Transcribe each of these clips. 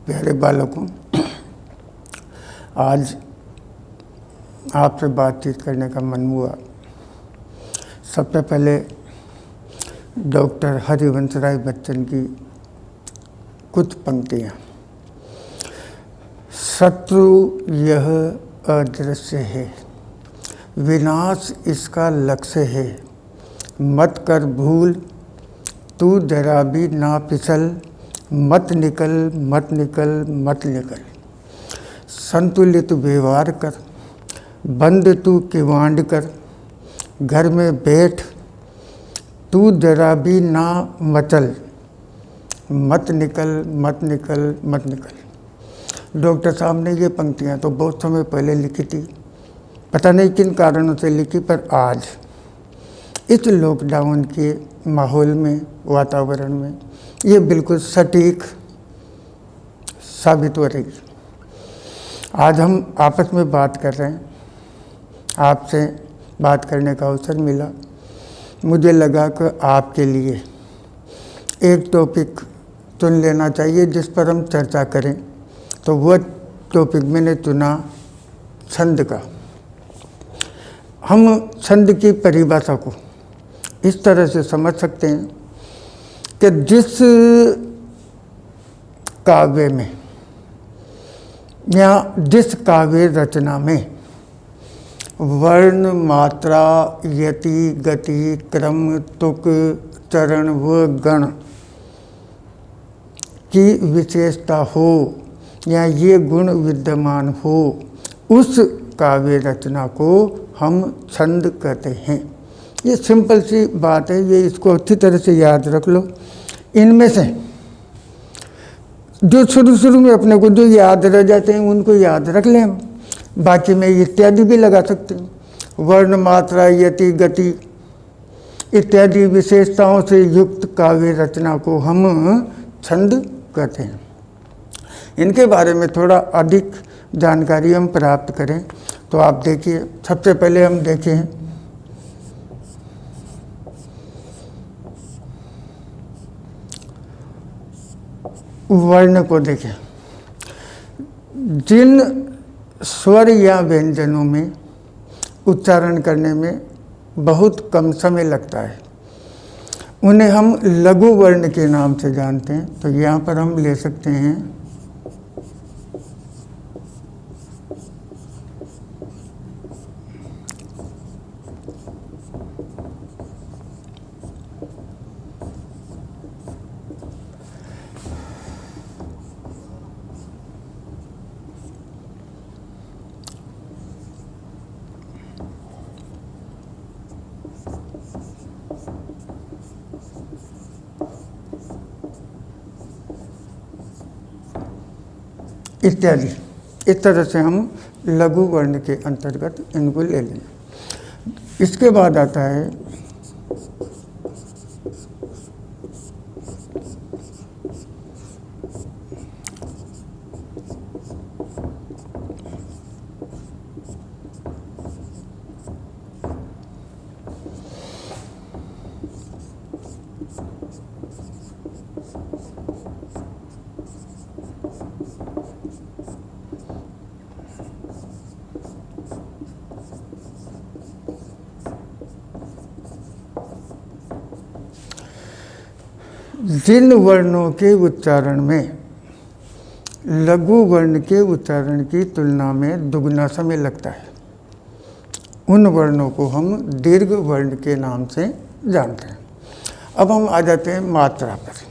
प्यारे बालकों, आज आपसे बातचीत करने का मन हुआ। सबसे पहले डॉक्टर हरिवंश राय बच्चन की कुछ पंक्तियाँ। शत्रु यह अदृश्य है, विनाश इसका लक्ष्य है। मत कर भूल तू जरा भी ना फिसल, मत निकल मत निकल मत निकल। संतुलित व्यवहार कर, बंद तू किवाड़ कर, घर में बैठ तू जरा भी ना मचल, मत निकल मत निकल मत निकल। डॉक्टर साहब ने ये पंक्तियाँ तो बहुत समय पहले लिखी थी, पता नहीं किन कारणों से लिखी, पर आज इस लॉकडाउन के माहौल में, वातावरण में ये बिल्कुल सटीक साबित हो रही है। आज हम आपस में बात कर रहे हैं, आपसे बात करने का अवसर मिला। मुझे लगा कि आपके लिए एक टॉपिक चुन लेना चाहिए जिस पर हम चर्चा करें। तो वह टॉपिक मैंने चुना छंद का। हम छंद की परिभाषा को इस तरह से समझ सकते हैं कि जिस काव्य में या जिस काव्य रचना में वर्ण, मात्रा, यति, गति, क्रम, तुक, चरण व गण की विशेषता हो या ये गुण विद्यमान हो, उस काव्य रचना को हम छंद कहते हैं। ये सिंपल सी बात है, ये इसको अच्छी तरह से याद रख लो। इनमें से जो शुरू में अपने को जो याद रह जाते हैं उनको याद रख लें हम। बाकी में इत्यादि भी लगा सकते हैं। वर्ण, मात्रा, यति, गति इत्यादि विशेषताओं से युक्त काव्य रचना को हम छंद कहते हैं। इनके बारे में थोड़ा अधिक जानकारी हम प्राप्त करें तो आप देखिए, सबसे पहले हम देखें वर्ण को। देखें, जिन स्वर या व्यंजनों में उच्चारण करने में बहुत कम समय लगता है उन्हें हम लघु वर्ण के नाम से जानते हैं। तो यहाँ पर हम ले सकते हैं इत्यादि। इस तरह से हम लघु वर्ण के अंतर्गत इनको ले लें। इसके बाद आता है जिन वर्णों के उच्चारण में लघु वर्ण के उच्चारण की तुलना में दुगना समय लगता है, उन वर्णों को हम दीर्घ वर्ण के नाम से जानते हैं। अब हम आ जाते हैं मात्रा पर।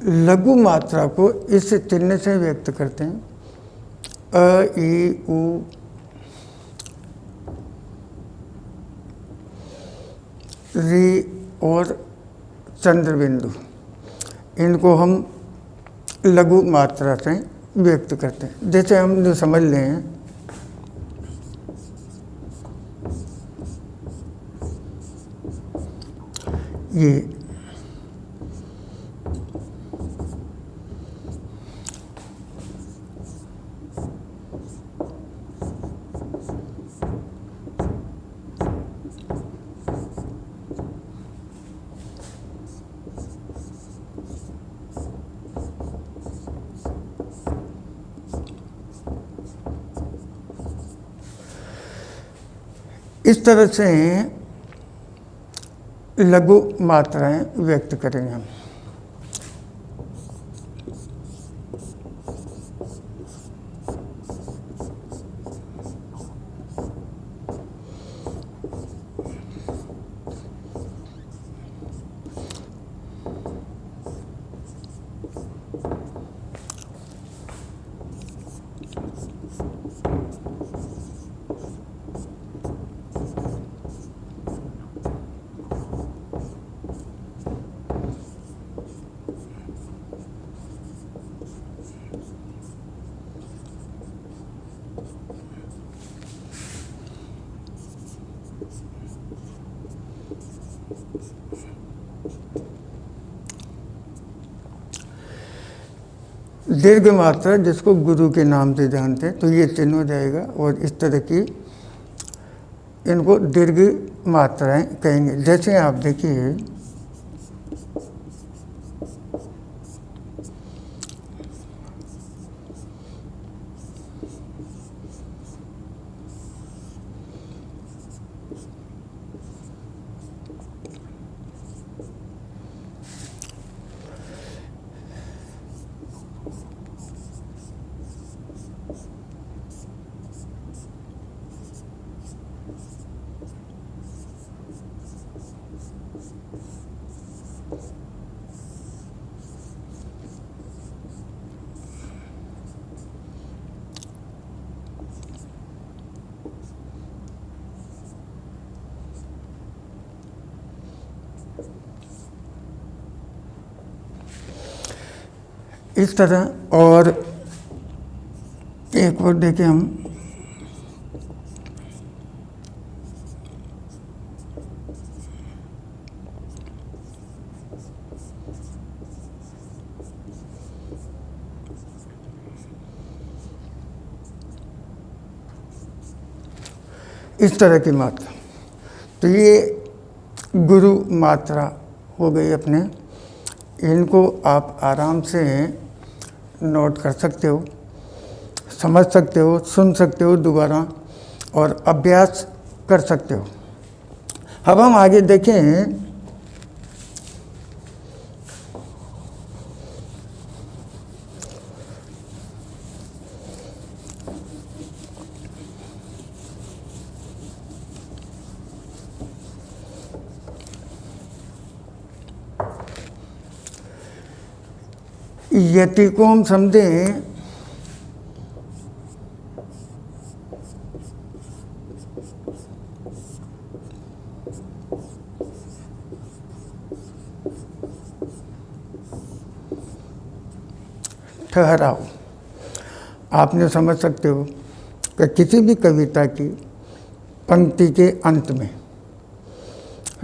लघु मात्रा को इस चिन्ह से व्यक्त करते हैं, अ, ई, उ। री और चंद्रबिंदु, इनको हम लघु मात्रा से व्यक्त करते हैं। जैसे हम जो समझ लें, ये इस तरह से लघु मात्राएं व्यक्त करेंगे हम। दीर्घ मात्रा जिसको गुरु के नाम से जानते हैं, तो ये चिन्ह हो जाएगा। और इस तरह की इनको दीर्घ मात्राएं कहेंगे। जैसे आप देखिए, इस तरह। और एक और देखें हम, इस तरह की मात्रा, तो ये गुरु मात्रा हो गई अपने। इनको आप आराम से नोट कर सकते हो, समझ सकते हो, सुन सकते हो दोबारा, और अभ्यास कर सकते हो। अब हम आगे देखें, यति को हम समझें ठहराव। आपने समझ सकते हो कि किसी भी कविता की पंक्ति के अंत में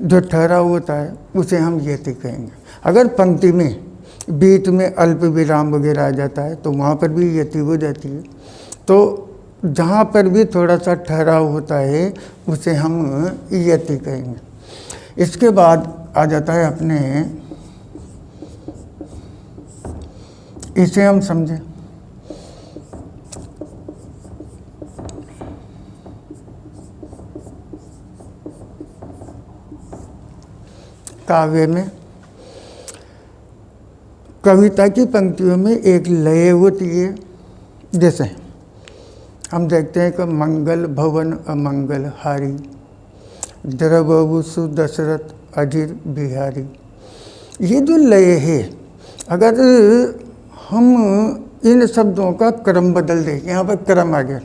जो ठहराव होता है उसे हम यति कहेंगे। अगर पंक्ति में बीच में अल्प विराम वगैरह आ जाता है तो वहाँ पर भी यति हो जाती है। तो जहाँ पर भी थोड़ा सा ठहराव होता है उसे हम यति कहेंगे। इसके बाद आ जाता है अपने, इसे हम समझें काव्य में कविता की पंक्तियों में एक लय होती है। जैसे हम देखते हैं कि मंगल भवन अमंगल हारी, द्रवभु सुदशरथ अजिर बिहारी। ये जो लय है, अगर हम इन शब्दों का क्रम बदल दें, यहाँ पर क्रम आ गया,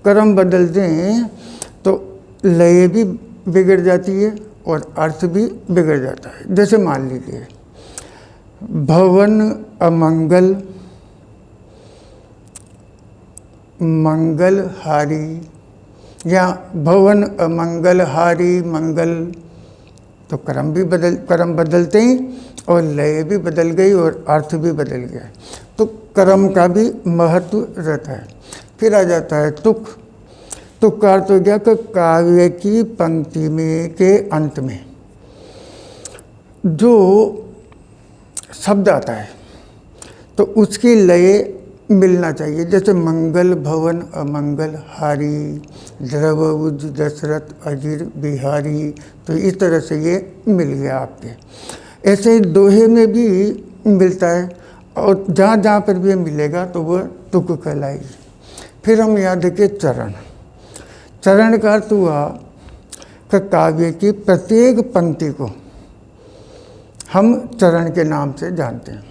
क्रम बदल दें तो लय भी बिगड़ जाती है और अर्थ भी बिगड़ जाता है। जैसे मान लीजिए भवन अमंगल मंगलहारी, या भवन अमंगलहारी मंगल, तो क्रम बदलते ही और लय भी बदल गई और अर्थ भी बदल गया। तो क्रम का भी महत्व रहता है। फिर आ जाता है तुक। तुक का अर्थ हो गया कि काव्य की पंक्ति में के अंत में जो शब्द आता है तो उसकी लय मिलना चाहिए। जैसे मंगल भवन अमंगल हारी, द्रवउज दशरथ अजीर बिहारी, तो इस तरह से ये मिल गया आपके। ऐसे ही दोहे में भी मिलता है और जहाँ जहाँ पर भी मिलेगा तो वह तुक कहलाएगी। फिर हम यहाँ देखिए चरण। चरण का अर्थ हुआ कि काव्य की प्रत्येक पंक्ति को हम चरण के नाम से जानते हैं।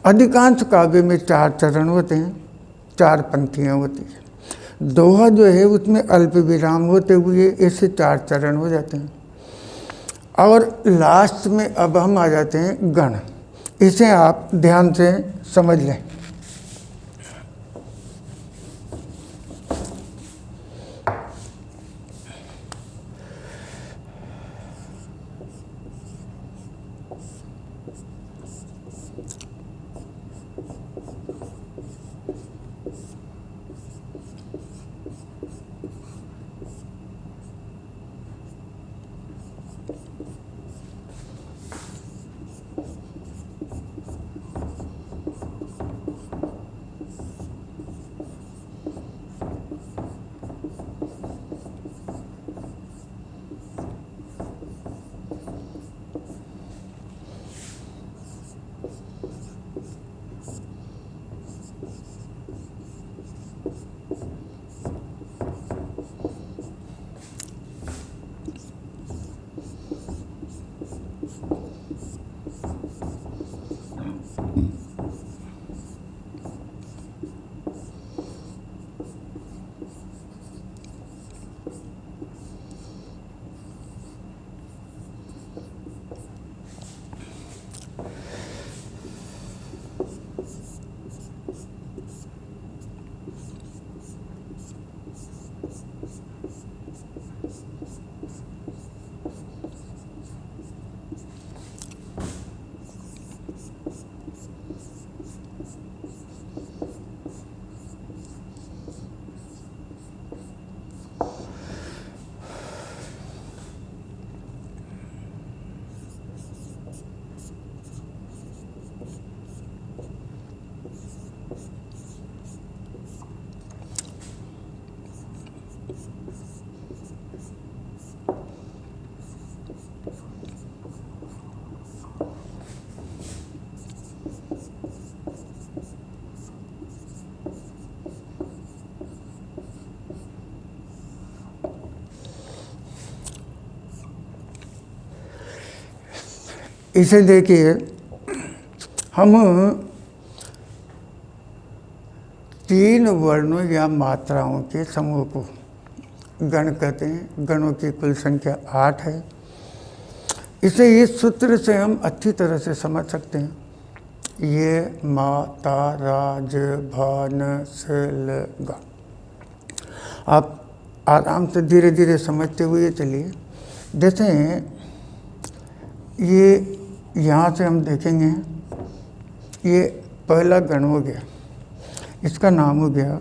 अधिकांश काव्य में 4 चरण होते हैं, 4 पंक्तियाँ होती हैं। दोहा जो है उसमें अल्प विराम होते हुए ऐसे 4 चरण हो जाते हैं। और लास्ट में अब हम आ जाते हैं गण। इसे आप ध्यान से समझ लें। इसे देखिए, हम 3 वर्णों या मात्राओं के समूह को गण कहते हैं। गणों की कुल संख्या 8 है। इसे इस सूत्र से हम अच्छी तरह से समझ सकते हैं। ये मा ता रा ज भा न स ल गा। आप आराम से धीरे धीरे समझते हुए चलिए। जैसे ये यहाँ से हम देखेंगे, ये पहला गण हो गया, इसका नाम हो गया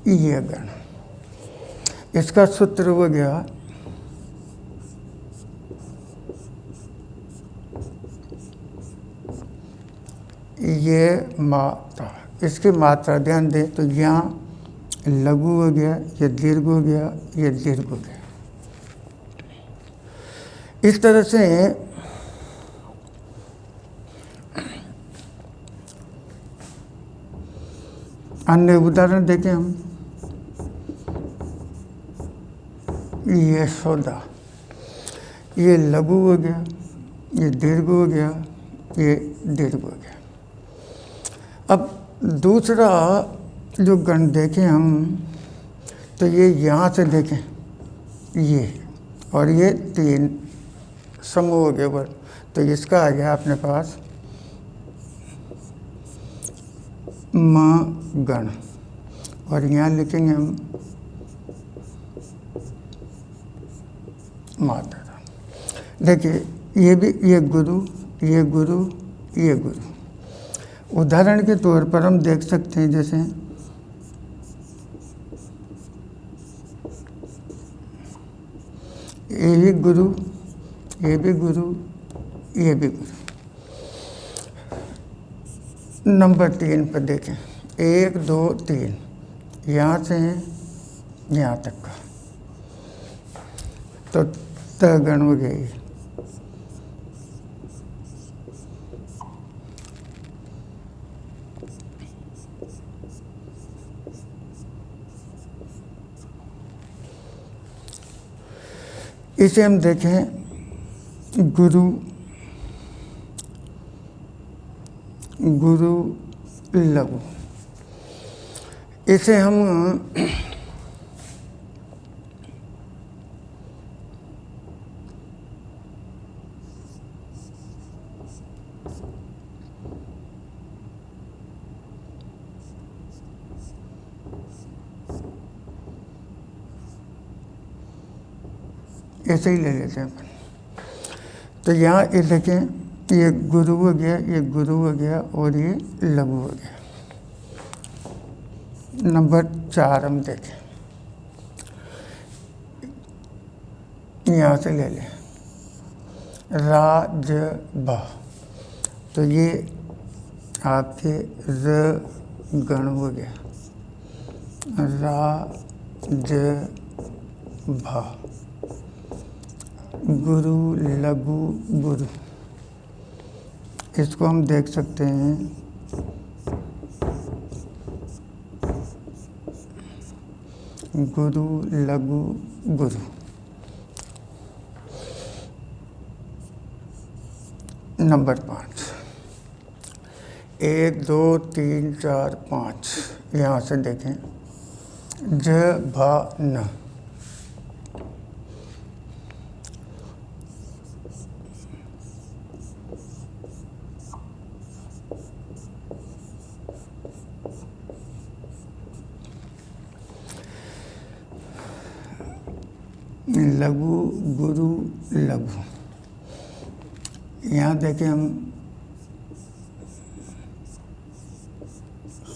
ये गण। इसका सूत्र हो गया ये मात्रा। इसकी मात्रा ध्यान दें तो यहाँ लघु हो गया, ये दीर्घ हो गया, ये दीर्घ हो गया। इस तरह से अन्य उदाहरण देखें हम। ये सौदा, ये लघु हो गया, ये दीर्घ हो गया, ये दीर्घ हो गया। अब दूसरा जो गण देखें हम, तो ये यहाँ से देखें, ये और ये 3 समूह हो गए वर्ड। तो इसका आ गया अपने पास म गण, और यहाँ लिखेंगे हम माता। देखिए ये भी, ये गुरु, ये गुरु, ये गुरु। उदाहरण के तौर पर हम देख सकते हैं, जैसे ये भी गुरु, ये भी गुरु, ये भी गुरु। नंबर 3 पर देखें, 1 2 3, यहाँ से यहाँ तक का, तो त गण हो गई। इसे हम देखें गुरु, गुरु लघु। इसे हम ऐसे ही ले लेते हैं। तो यहाँ ये देखें, ये गुरु हो गया, ये गुरु हो गया, और ये लघु हो गया। नंबर 4 हम देखें, यहाँ से ले लें रा ज बा, तो ये आपके र गण हो गया, रा ज भा, गुरु लघु गुरु। इसको हम देख सकते हैं गुरु लघु गुरु। नंबर 5, 1 2 3 4 5, यहाँ से देखें ज भा न, लघु गुरु लघु। यहाँ देखें हम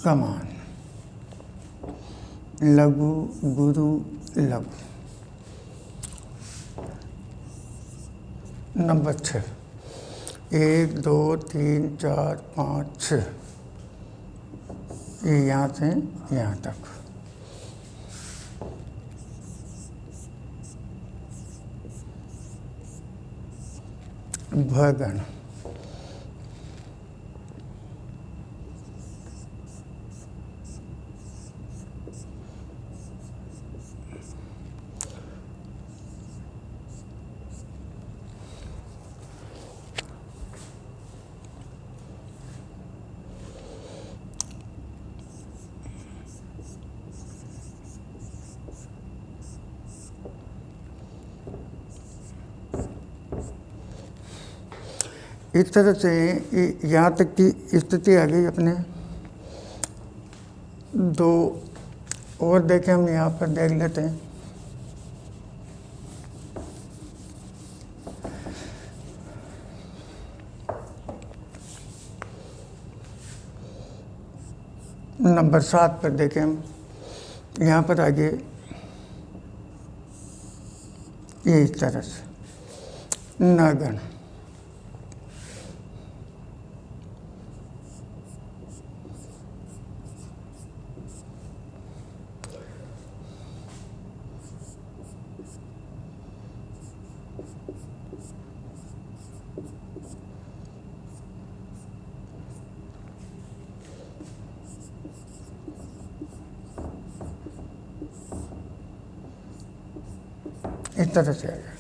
कमान, लघु गुरु लघु। नंबर 6, 1 2 3 4 5 6, ये यहाँ से यहाँ तक। भगण, इस तरह से यहाँ तक की स्थिति आ गई अपने। 2 और देखें हम, यहाँ पर देख लेते हैं। नंबर 7 पर देखें हम, यहाँ पर आगे ये इस तरह से नगण, इस तरह से आएगा।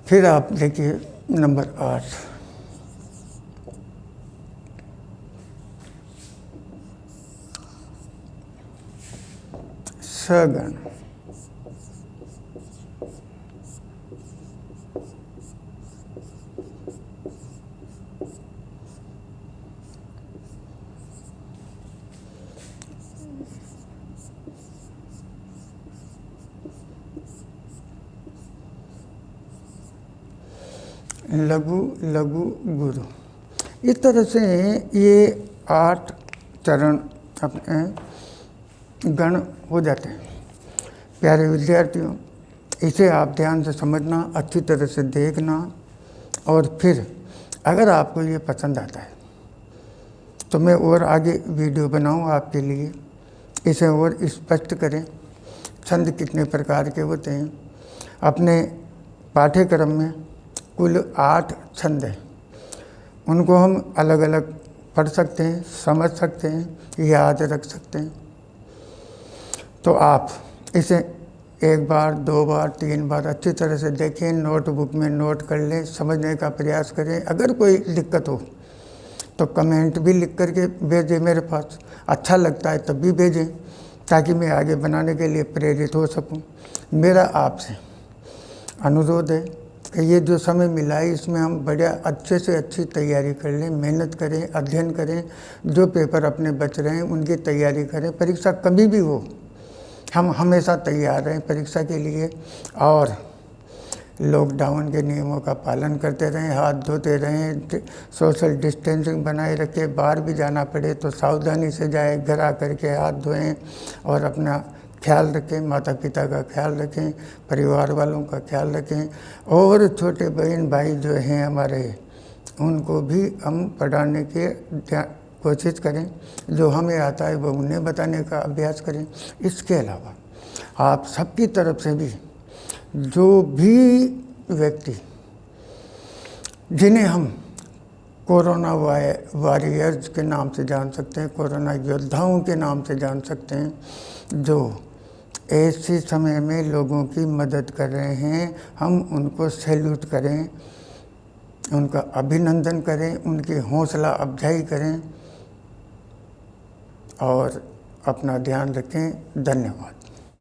फिर आप देखिए नंबर 8, स सगण। लघु लघु गुरु। इस तरह से ये 8 चरण अपने गण हो जाते हैं। प्यारे विद्यार्थियों, इसे आप ध्यान से समझना, अच्छी तरह से देखना, और फिर अगर आपको ये पसंद आता है तो मैं और आगे वीडियो बनाऊँ आपके लिए, इसे और स्पष्ट करें। छंद कितने प्रकार के होते हैं। अपने पाठ्यक्रम में कुल 8 छंद हैं। उनको हम अलग अलग पढ़ सकते हैं, समझ सकते हैं, याद रख सकते हैं। तो आप इसे 1 बार, 2 बार, 3 बार अच्छी तरह से देखें, नोटबुक में नोट कर लें, समझने का प्रयास करें। अगर कोई दिक्कत हो तो कमेंट भी लिख करके भेजें मेरे पास। अच्छा लगता है तब भी भेजें, ताकि मैं आगे बनाने के लिए प्रेरित हो सकूं। मेरा आपसे अनुरोध है कि ये जो समय मिला है इसमें हम बढ़िया अच्छे से अच्छी तैयारी कर लें, मेहनत करें, अध्ययन करें। जो पेपर अपने बच रहे हैं उनकी तैयारी करें। परीक्षा कभी भी हो, हम हमेशा तैयार रहें परीक्षा के लिए। और लॉकडाउन के नियमों का पालन करते रहें, हाथ धोते रहें, सोशल डिस्टेंसिंग बनाए रखें। बाहर भी जाना पड़े तो सावधानी से जाए, घर आ करके हाथ धोएं और अपना ख्याल रखें, माता पिता का ख्याल रखें, परिवार वालों का ख्याल रखें। और छोटे बहन भाई जो हैं हमारे, उनको भी हम पढ़ाने के कोशिश करें। जो हमें आता है वो उन्हें बताने का अभ्यास करें। इसके अलावा आप सबकी तरफ से भी जो भी व्यक्ति जिन्हें हम कोरोना वॉरियर्स के नाम से जान सकते हैं, कोरोना योद्धाओं के नाम से जान सकते हैं, जो ऐसे समय में लोगों की मदद कर रहे हैं, हम उनको सैल्यूट करें, उनका अभिनंदन करें, उनकी हौसला अफजाई करें और अपना ध्यान रखें। धन्यवाद।